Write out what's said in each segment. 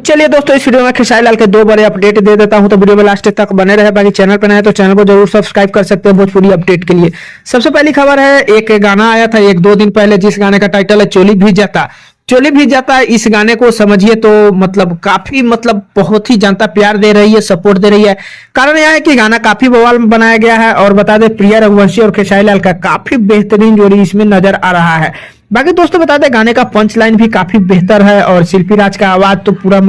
चलिए दोस्तों, इस वीडियो में खेसारी लाल के दो बड़े अपडेट दे देता हूं, तो वीडियो में लास्ट तक बने रहे। बाकी चैनल पर नए तो चैनल को जरूर सब्सक्राइब कर सकते हैं भोजपुरी अपडेट के लिए। सबसे पहली खबर है, एक गाना आया था एक दो दिन पहले, जिस गाने का टाइटल है चोली भीग जाता। चोली भीग जाता है, इस गाने को समझिए तो काफी बहुत ही जनता प्यार दे रही है, सपोर्ट दे रही है। कारण यह है कि गाना काफी बवाल में बनाया गया है और बता दें प्रिया रघुवंशी और खेसारी लाल का काफी बेहतरीन जोड़ी इसमें नजर आ रहा है। बाकी दोस्तों बता दें गाने का पंच लाइन भी काफी बेहतर है और शिल्पी राज का आवाज तो पूरा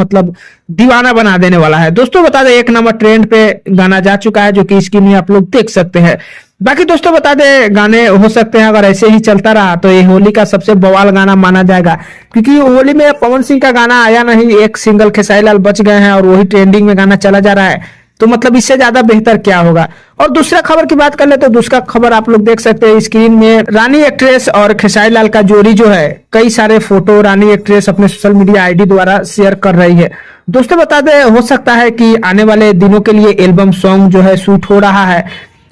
दीवाना बना देने वाला है। दोस्तों बता दें 1 नंबर ट्रेंड पे गाना जा चुका है, जो कि स्क्रीन में आप लोग देख सकते हैं। बाकी दोस्तों बता दें गाने हो सकते हैं, अगर ऐसे ही चलता रहा तो ये होली का सबसे बवाल गाना माना जाएगा, क्योंकि होली में पवन सिंह का गाना आया नहीं, एक सिंगल खेसारी लाल बच गए हैं और वही ट्रेंडिंग में गाना चला जा रहा है। तो इससे ज्यादा बेहतर क्या होगा। और दूसरा खबर की बात कर ले तो दूसरा खबर आप लोग देख सकते हैं स्क्रीन में, रानी एक्ट्रेस और खेसारी लाल का जोड़ी जो है, कई सारे फोटो रानी एक्ट्रेस अपने सोशल मीडिया आईडी द्वारा शेयर कर रही है। दोस्तों बता दें हो सकता है कि आने वाले दिनों के लिए एल्बम सॉन्ग जो है शूट हो रहा है।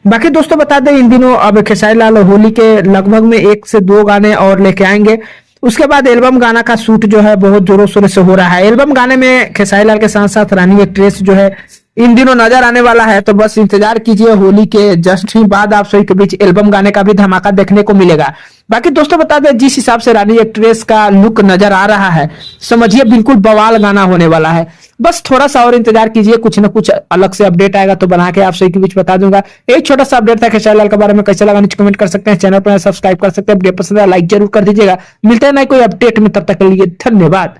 बाकी दोस्तों बता दें इन दिनों अब खेसारी लाल होली के लगभग में 1 से 2 गाने और लेके आएंगे। उसके बाद एल्बम गाना का शूट जो है बहुत जोरों शोरों से हो रहा है। एल्बम गाने में खेसारी लाल के साथ साथ रानी एक्ट्रेस जो है इन दिनों नजर आने वाला है, तो बस इंतजार कीजिए, होली के जस्ट ही बाद आप सभी के बीच एल्बम गाने का भी धमाका देखने को मिलेगा। बाकी दोस्तों बता दें जिस हिसाब से रानी एक्ट्रेस का लुक नजर आ रहा है, समझिए बिल्कुल बवाल गाना होने वाला है। बस थोड़ा सा और इंतजार कीजिए, कुछ ना कुछ अलग से अपडेट आएगा तो बना के आप सभी के बीच बता दूंगा। एक छोटा सा अपडेट था खेसारी लाल के बारे में, कैसा लगा नीचे कमेंट कर सकते हैं, चैनल पर सब्सक्राइब कर सकते हैं, वीडियो पसंद है लाइक जरूर कर दीजिएगा। मिलते हैं नए कोई अपडेट में, तब तक के लिए धन्यवाद।